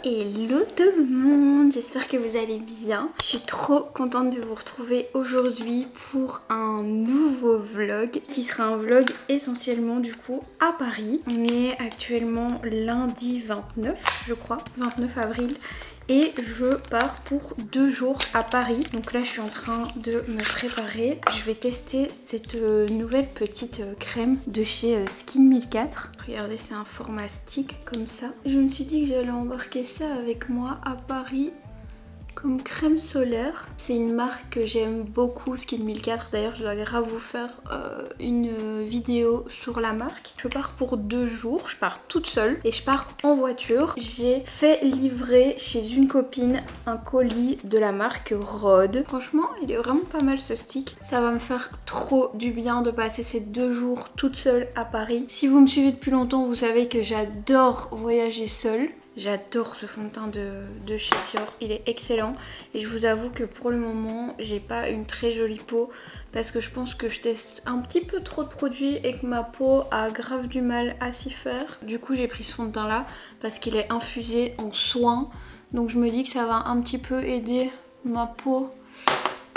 Hello tout le monde, j'espère que vous allez bien. Je suis trop contente de vous retrouver aujourd'hui pour un nouveau vlog qui sera un vlog essentiellement du coup à Paris. On est actuellement lundi 29 je crois, 29 avril. Et je pars pour 2 jours à Paris. Donc là je suis en train de me préparer. Je vais tester cette nouvelle petite crème de chez Skin 1004. Regardez, c'est un format stick comme ça. Je me suis dit que j'allais embarquer ça avec moi à Paris comme crème solaire. C'est une marque que j'aime beaucoup, Skin 1004. D'ailleurs je dois grave vous faire une vidéo sur la marque. Je pars pour 2 jours, je pars toute seule et je pars en voiture. J'ai fait livrer chez une copine un colis de la marque Rhode. Franchement il est vraiment pas mal ce stick. Ça va me faire trop du bien de passer ces 2 jours toute seule à Paris. Si vous me suivez depuis longtemps, vous savez que j'adore voyager seule. J'adore ce fond de teint de chez Dior, il est excellent. Et je vous avoue que pour le moment, j'ai pas une très jolie peau parce que je pense que je teste un petit peu trop de produits et que ma peau a grave du mal à s'y faire. Du coup, j'ai pris ce fond de teint là parce qu'il est infusé en soin. Donc je me dis que ça va un petit peu aider ma peau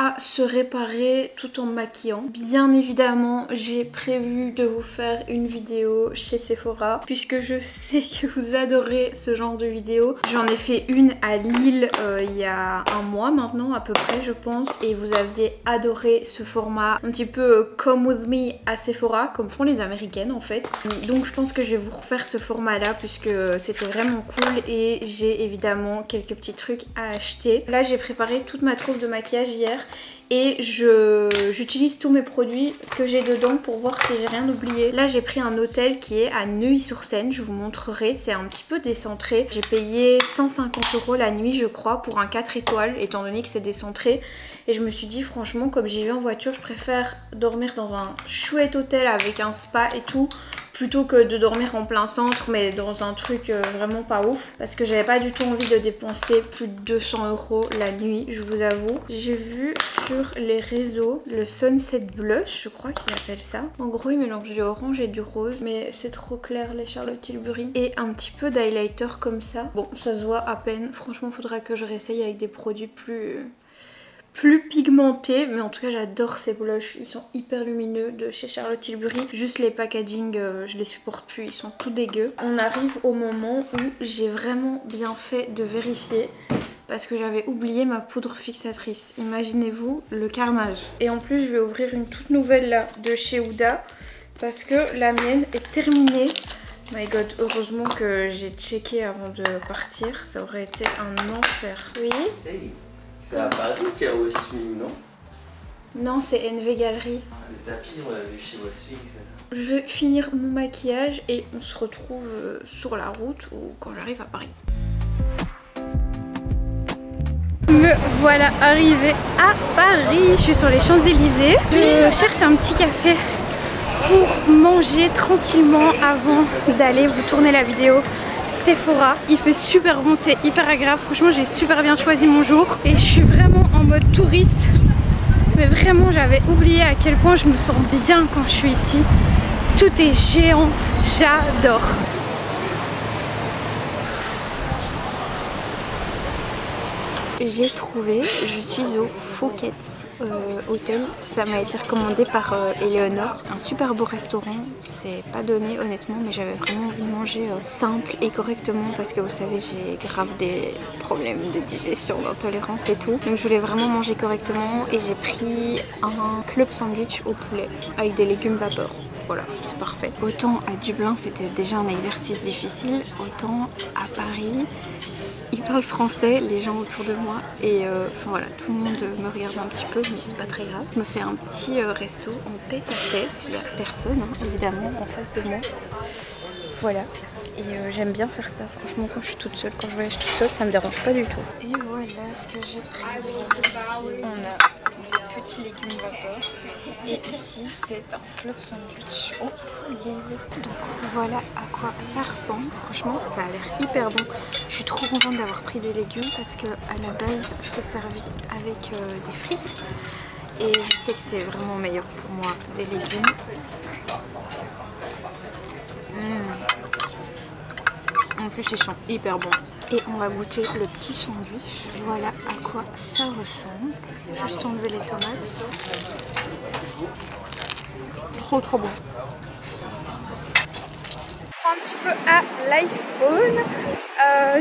à se réparer tout en me maquillant. Bien évidemment, j'ai prévu de vous faire une vidéo chez Sephora puisque je sais que vous adorez ce genre de vidéo. J'en ai fait une à Lille il y a un mois maintenant à peu près je pense, et vous aviez adoré ce format un petit peu come with me à Sephora comme font les américaines en fait. Donc je pense que je vais vous refaire ce format là puisque c'était vraiment cool et j'ai évidemment quelques petits trucs à acheter. Là j'ai préparé toute ma trousse de maquillage hier et j'utilise tous mes produits que j'ai dedans pour voir si j'ai rien oublié. Là j'ai pris un hôtel qui est à Neuilly-sur-Seine, je vous montrerai, c'est un petit peu décentré. J'ai payé 150 € la nuit je crois pour un 4 étoiles étant donné que c'est décentré. Et je me suis dit franchement comme j'y vais en voiture, je préfère dormir dans un chouette hôtel avec un spa et tout plutôt que de dormir en plein centre mais dans un truc vraiment pas ouf, parce que j'avais pas du tout envie de dépenser plus de 200 € la nuit, je vous avoue. J'ai vu sur les réseaux le Sunset Blush, je crois qu'ils appellent ça. En gros il mélange du orange et du rose, mais c'est trop clair les Charlotte Tilbury. Et un petit peu d'highlighter comme ça. Bon ça se voit à peine, franchement faudra que je réessaye avec des produits plus pigmentés, mais en tout cas j'adore ces blushs, ils sont hyper lumineux de chez Charlotte Tilbury. Juste les packaging je les supporte plus, ils sont tout dégueux. On arrive au moment où j'ai vraiment bien fait de vérifier parce que j'avais oublié ma poudre fixatrice. Imaginez-vous le carnage. Et en plus je vais ouvrir une toute nouvelle là de chez Huda parce que la mienne est terminée. My god, heureusement que j'ai checké avant de partir, ça aurait été un enfer. Oui. Hey. C'est à Paris qu'il y a Westwing, non? Non, c'est NV Gallery. Le tapis, on l'a vu chez Westwing, ça. Je vais finir mon maquillage et on se retrouve sur la route ou quand j'arrive à Paris. Me voilà arrivée à Paris. Je suis sur les Champs-Élysées. Je cherche un petit café pour manger tranquillement avant d'aller vous tourner la vidéo. Sephora, il fait super bon, c'est hyper agréable, franchement j'ai super bien choisi mon jour et je suis vraiment en mode touriste, mais vraiment j'avais oublié à quel point je me sens bien quand je suis ici. Tout est géant, j'adore. J'ai trouvé, je suis au Fouquet's Hôtel, ça m'a été recommandé par Eleonore. Un super beau restaurant, c'est pas donné honnêtement, mais j'avais vraiment envie de manger simple et correctement parce que vous savez j'ai grave des problèmes de digestion, d'intolérance et tout. Donc je voulais vraiment manger correctement et j'ai pris un club sandwich au poulet avec des légumes vapeur. Voilà, c'est parfait. Autant à Dublin c'était déjà un exercice difficile, autant à Paris ils parlent français, les gens autour de moi, et voilà, tout le monde me regarde un petit peu, mais c'est pas très grave. Je me fais un petit resto en tête à tête, il n'y a personne hein, évidemment en face de moi. Voilà, et j'aime bien faire ça, franchement quand je suis toute seule, quand je voyage toute seule, ça me dérange pas du tout. Et voilà ce que j'ai pris. Ici on a des petits légumes vapeur, et ici c'est un club sandwich au poulet. Donc voilà à quoi ça ressemble, franchement ça a l'air hyper bon. Je suis trop contente d'avoir pris des légumes parce que à la base c'est servi avec des frites et je sais que c'est vraiment meilleur pour moi des légumes. En plus ils sont hyper bons. Et on va goûter le petit sandwich. Voilà à quoi ça ressemble. Juste enlever les tomates. Trop bon. Un petit peu à l'iPhone.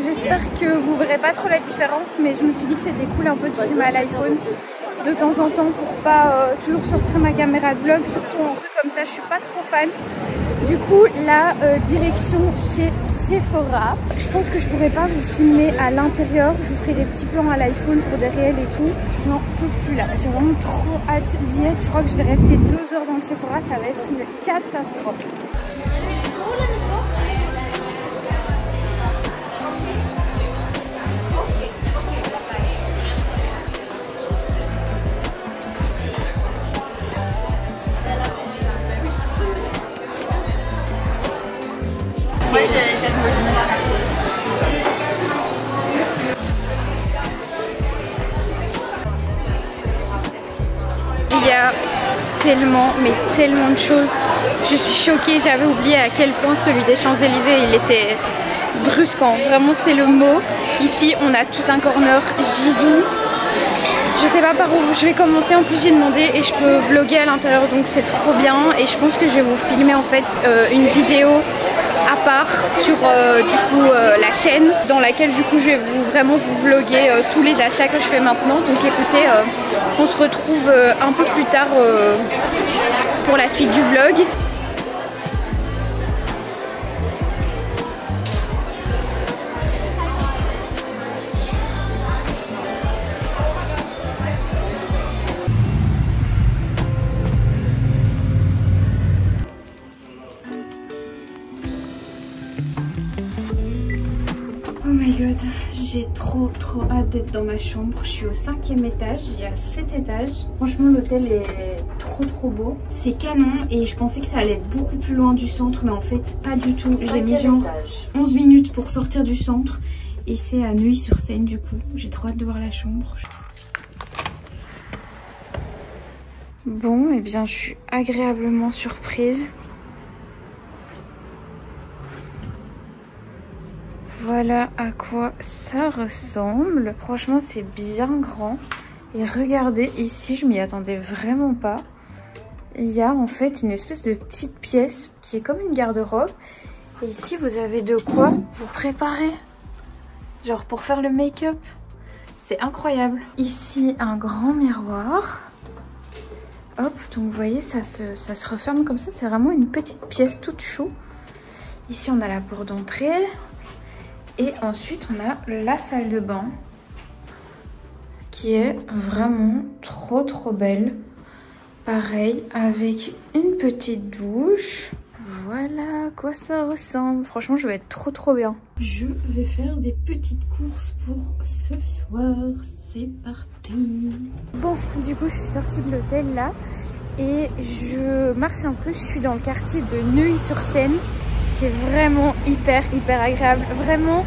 J'espère que vous verrez pas trop la différence, mais je me suis dit que c'était cool un peu de filmer à l'iPhone de temps en temps pour pas toujours sortir ma caméra de vlog, surtout en rue comme ça, je suis pas trop fan. Du coup, la direction chez Sephora. Je pense que je pourrais pas vous filmer à l'intérieur, je vous ferai des petits plans à l'iPhone pour des réels et tout. Je n'en peux plus là, j'ai vraiment trop hâte d'y être. Je crois que je vais rester 2 heures dans le Sephora, ça va être une catastrophe. Il y a tellement de choses. Je suis choquée, j'avais oublié à quel point celui des Champs-Élysées il était brusquant. Vraiment c'est le mot. Ici on a tout un corner Gisou. Je sais pas par où je vais commencer, en plus j'ai demandé et je peux vlogger à l'intérieur donc c'est trop bien. Et je pense que je vais vous filmer en fait une vidéo à part sur la chaîne dans laquelle du coup je vais vraiment vous vlogger tous les achats que je fais maintenant. Donc écoutez, on se retrouve un peu plus tard pour la suite du vlog. Oh my god, j'ai trop hâte d'être dans ma chambre. Je suis au 5e étage, il y a 7 étages. Franchement l'hôtel est trop beau. C'est canon et je pensais que ça allait être beaucoup plus loin du centre, mais en fait pas du tout. J'ai mis genre 11 minutes pour sortir du centre et c'est à Neuilly-sur-Seine du coup. J'ai trop hâte de voir la chambre. Bon, et bien je suis agréablement surprise. Voilà à quoi ça ressemble. Franchement, c'est bien grand. Et regardez ici, je m'y attendais vraiment pas. Il y a en fait une espèce de petite pièce qui est comme une garde-robe. Et ici, vous avez de quoi vous préparer. Genre pour faire le make-up. C'est incroyable. Ici, un grand miroir. Hop, donc vous voyez, ça se referme comme ça. C'est vraiment une petite pièce toute chou. Ici, on a la porte d'entrée. Et ensuite, on a la salle de bain qui est vraiment trop belle. Pareil, avec une petite douche. Voilà à quoi ça ressemble. Franchement, je vais être trop bien. Je vais faire des petites courses pour ce soir. C'est parti. Bon, du coup, je suis sortie de l'hôtel là. Et je marche un peu. Je suis dans le quartier de Neuilly-sur-Seine. C'est vraiment hyper agréable. Vraiment,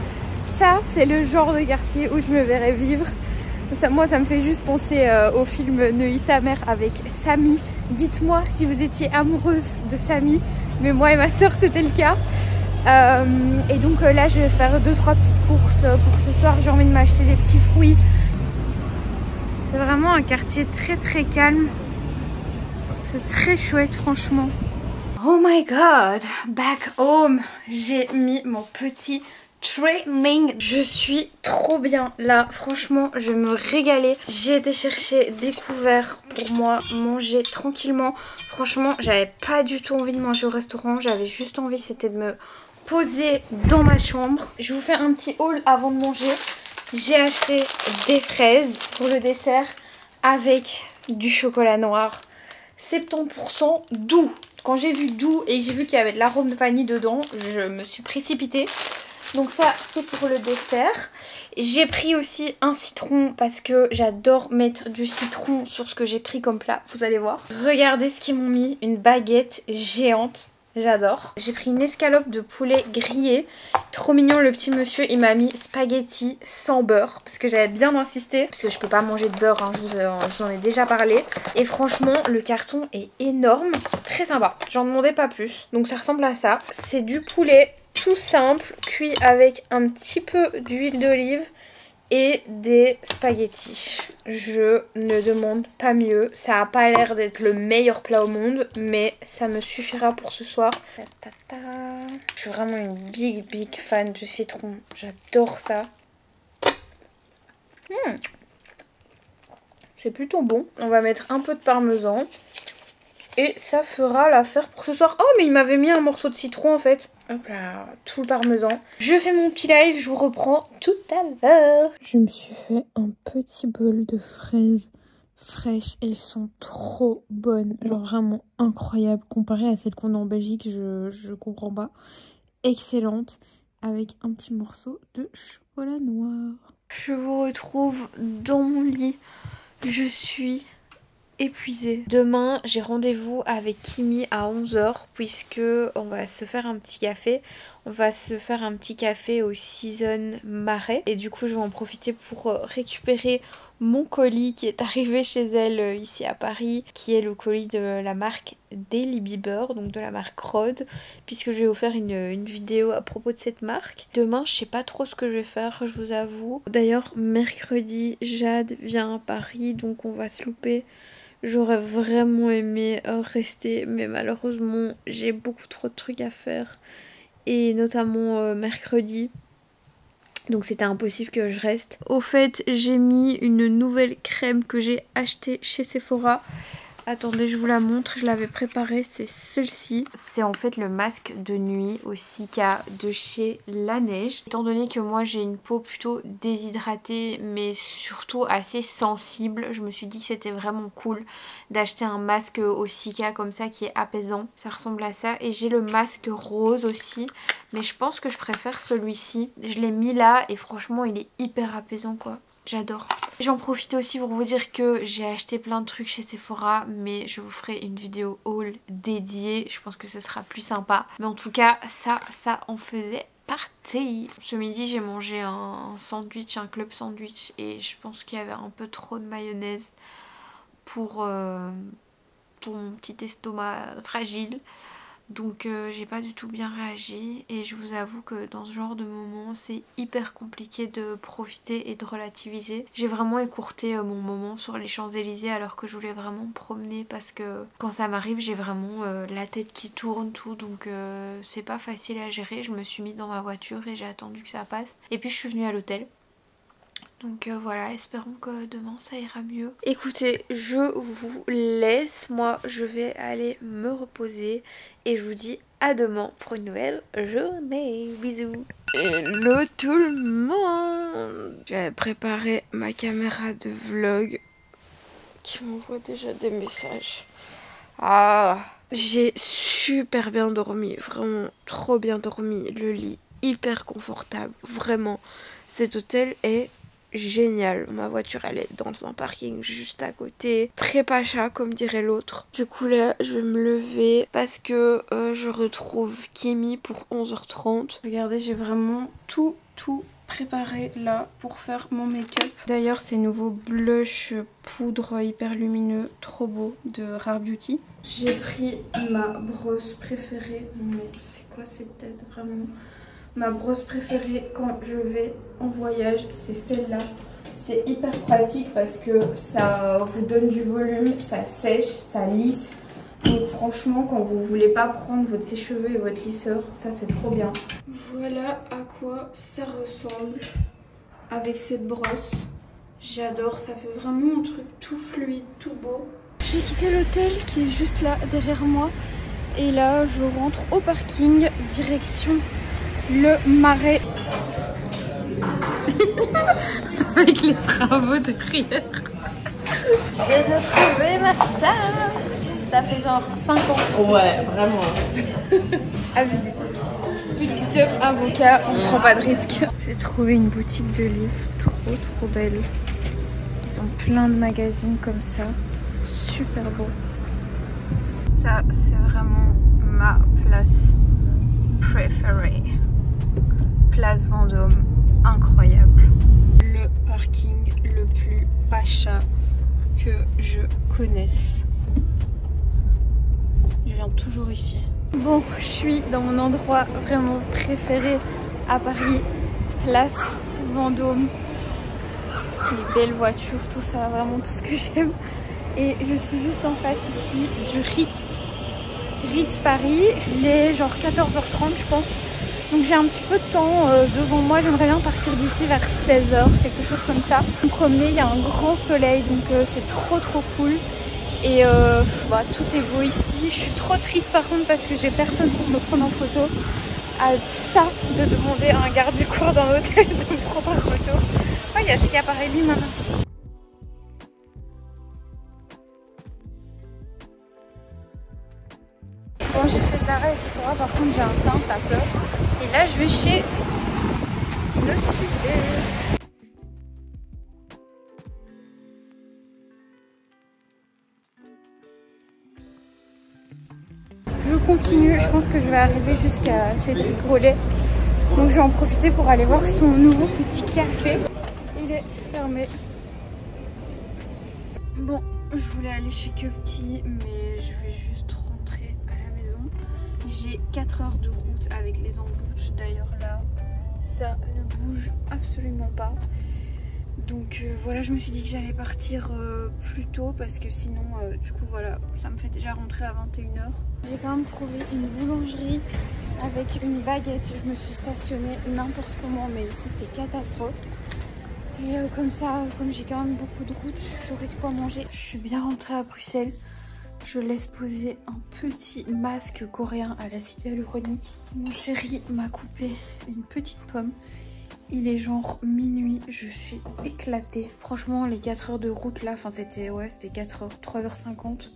ça, c'est le genre de quartier où je me verrais vivre. Ça, moi, ça me fait juste penser au film Neuilly-sa-mère avec Samy. Dites-moi si vous étiez amoureuse de Samy. Mais moi et ma soeur, c'était le cas. Et donc là, je vais faire 2-3 petites courses pour ce soir. J'ai envie de m'acheter des petits fruits. C'est vraiment un quartier très calme. C'est très chouette, franchement. Oh my god, back home. J'ai mis mon petit training. Je suis trop bien là, franchement je me régalais. J'ai été chercher des couverts pour moi manger tranquillement. Franchement j'avais pas du tout envie de manger au restaurant. J'avais juste envie, c'était de me poser dans ma chambre. Je vous fais un petit haul avant de manger. J'ai acheté des fraises pour le dessert avec du chocolat noir 70% doux. Quand j'ai vu doux et j'ai vu qu'il y avait de l'arôme de vanille dedans, je me suis précipitée. Donc ça, c'est pour le dessert. J'ai pris aussi un citron parce que j'adore mettre du citron sur ce que j'ai pris comme plat. Vous allez voir. Regardez ce qu'ils m'ont mis. Une baguette géante. J'adore. J'ai pris une escalope de poulet grillé. Trop mignon le petit monsieur. Il m'a mis spaghetti sans beurre. Parce que j'avais bien insisté. Parce que je peux pas manger de beurre. Hein, je vous en ai déjà parlé. Et franchement le carton est énorme. Très sympa. J'en demandais pas plus. Donc ça ressemble à ça. C'est du poulet tout simple, cuit avec un petit peu d'huile d'olive et des spaghettis. Je ne demande pas mieux. Ça n'a pas l'air d'être le meilleur plat au monde, mais ça me suffira pour ce soir. Je suis vraiment une big fan de citron. J'adore ça. C'est plutôt bon. On va mettre un peu de parmesan. Et ça fera l'affaire pour ce soir. Oh, mais il m'avait mis un morceau de citron en fait. Hop là, tout le parmesan. Je fais mon petit live, je vous reprends tout à l'heure. Je me suis fait un petit bol de fraises fraîches. Elles sont trop bonnes. Genre vraiment incroyables. Comparées à celles qu'on a en Belgique, je comprends pas. Excellente. Avec un petit morceau de chocolat noir. Je vous retrouve dans mon lit. Je suis épuisée. Demain, j'ai rendez-vous avec Kimi à 11 h puisque on va se faire un petit café. On va se faire un petit café au Season Marais. Et du coup, je vais en profiter pour récupérer mon colis qui est arrivé chez elle ici à Paris, qui est le colis de la marque Daily Bieber, donc de la marque Rhode, puisque je vais vous faire une vidéo à propos de cette marque. Demain, je sais pas trop ce que je vais faire, je vous avoue. D'ailleurs, mercredi, Jade vient à Paris, donc on va se louper. J'aurais vraiment aimé rester, mais malheureusement, j'ai beaucoup trop de trucs à faire. Et notamment mercredi. Donc c'était impossible que je reste. Au fait, j'ai mis une nouvelle crème que j'ai achetée chez Sephora. Attendez, je vous la montre, je l'avais préparée, c'est celle-ci. C'est en fait le masque de nuit au Cica de chez Laneige. Étant donné que moi j'ai une peau plutôt déshydratée mais surtout assez sensible, je me suis dit que c'était vraiment cool d'acheter un masque au Cica comme ça qui est apaisant. Ça ressemble à ça. Et j'ai le masque rose aussi, mais je pense que je préfère celui-ci. Je l'ai mis là et franchement il est hyper apaisant quoi. J'adore. J'en profite aussi pour vous dire que j'ai acheté plein de trucs chez Sephora, mais je vous ferai une vidéo haul dédiée. Je pense que ce sera plus sympa. Mais en tout cas, ça en faisait partie. Ce midi, j'ai mangé un sandwich, un club sandwich, et je pense qu'il y avait un peu trop de mayonnaise pour mon petit estomac fragile. Donc j'ai pas du tout bien réagi et je vous avoue que dans ce genre de moment c'est hyper compliqué de profiter et de relativiser. J'ai vraiment écourté mon moment sur les Champs-Élysées alors que je voulais vraiment me promener parce que quand ça m'arrive j'ai vraiment la tête qui tourne tout, donc c'est pas facile à gérer. Je me suis mise dans ma voiture et j'ai attendu que ça passe et puis je suis venue à l'hôtel. Donc voilà, espérons que demain ça ira mieux. Écoutez, je vous laisse. Moi, je vais aller me reposer. Et je vous dis à demain pour une nouvelle journée. Bisous. Hello tout le monde. J'avais préparé ma caméra de vlog qui m'envoie déjà des messages. Ah, j'ai super bien dormi. Vraiment trop bien dormi. Le lit hyper confortable. Vraiment, cet hôtel est génial. Ma voiture elle est dans un parking juste à côté, très pacha comme dirait l'autre. Du coup là je vais me lever parce que je retrouve Kimi pour 11 h 30. Regardez, j'ai vraiment tout préparé là pour faire mon make-up. D'ailleurs ces nouveaux blush poudre hyper lumineux trop beau de Rare Beauty. J'ai pris ma brosse préférée. Mais c'est quoi cette tête vraiment? Ma brosse préférée quand je vais en voyage, c'est celle-là. C'est hyper pratique parce que ça vous donne du volume, ça sèche, ça lisse. Donc franchement, quand vous voulez pas prendre votre sèche-cheveux et votre lisseur, ça c'est trop bien. Voilà à quoi ça ressemble avec cette brosse. J'adore, ça fait vraiment un truc tout fluide, tout beau. J'ai quitté l'hôtel qui est juste là derrière moi. Et là, je rentre au parking, direction le Marais. Avec les travaux derrière. J'ai retrouvé ma star. Ça fait genre 5 ans. Ouais, vraiment. Abusé. Petit œuf avocat, on prend pas de risque. J'ai trouvé une boutique de livres trop belle. Ils ont plein de magazines comme ça. Super beau. Ça, c'est vraiment ma place préférée. Place Vendôme, incroyable. Le parking le plus pacha que je connaisse. Je viens toujours ici. Bon, je suis dans mon endroit vraiment préféré à Paris, place Vendôme. Les belles voitures, tout ça, vraiment tout ce que j'aime. Et je suis juste en face ici du Ritz Paris. Il est genre 14h30 je pense. Donc j'ai un petit peu de temps devant moi. J'aimerais bien partir d'ici vers 16h, quelque chose comme ça. Me promener, il y a un grand soleil donc c'est trop cool. Et bah, tout est beau ici. Je suis trop triste par contre parce que j'ai personne pour me prendre en photo. À ça de demander à un garde du corps d'un hôtel de me prendre en photo. Oh, il y a ce qui apparaît lui maintenant. Bon, j'ai fait Zara et Sephora, par contre j'ai un teint pas peur. Et là je vais chez le Ciblé. Je continue, je pense que je vais arriver jusqu'à Cédric Grolet. Donc je vais en profiter pour aller voir son nouveau petit café. Il est fermé. Bon, je voulais aller chez Que Petit, mais je vais juste rentrer à la maison. J'ai 4 heures de route avec les emboutes. D'ailleurs là, ça ne bouge absolument pas. Donc voilà, je me suis dit que j'allais partir plus tôt parce que sinon, du coup voilà, ça me fait déjà rentrer à 21h. J'ai quand même trouvé une boulangerie avec une baguette. Je me suis stationnée n'importe comment, mais ici c'est catastrophe. Et comme ça, comme j'ai quand même beaucoup de route, j'aurai de quoi manger. Je suis bien rentrée à Bruxelles. Je laisse poser un petit masque coréen à l'acide hyaluronique. Mon chéri m'a coupé une petite pomme. Il est genre minuit, je suis éclatée. Franchement, les 4 heures de route là, enfin c'était 4 heures, 3h50.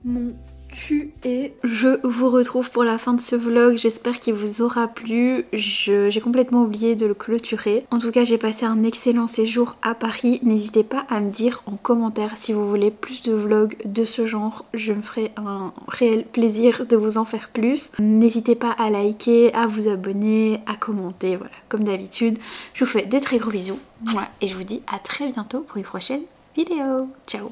Mon cul et je vous retrouve pour la fin de ce vlog. J'espère qu'il vous aura plu. J'ai complètement oublié de le clôturer. En tout cas, j'ai passé un excellent séjour à Paris. N'hésitez pas à me dire en commentaire si vous voulez plus de vlogs de ce genre. Je me ferai un réel plaisir de vous en faire plus. N'hésitez pas à liker, à vous abonner, à commenter. Voilà, comme d'habitude. Je vous fais des très gros bisous. Et je vous dis à très bientôt pour une prochaine vidéo. Ciao!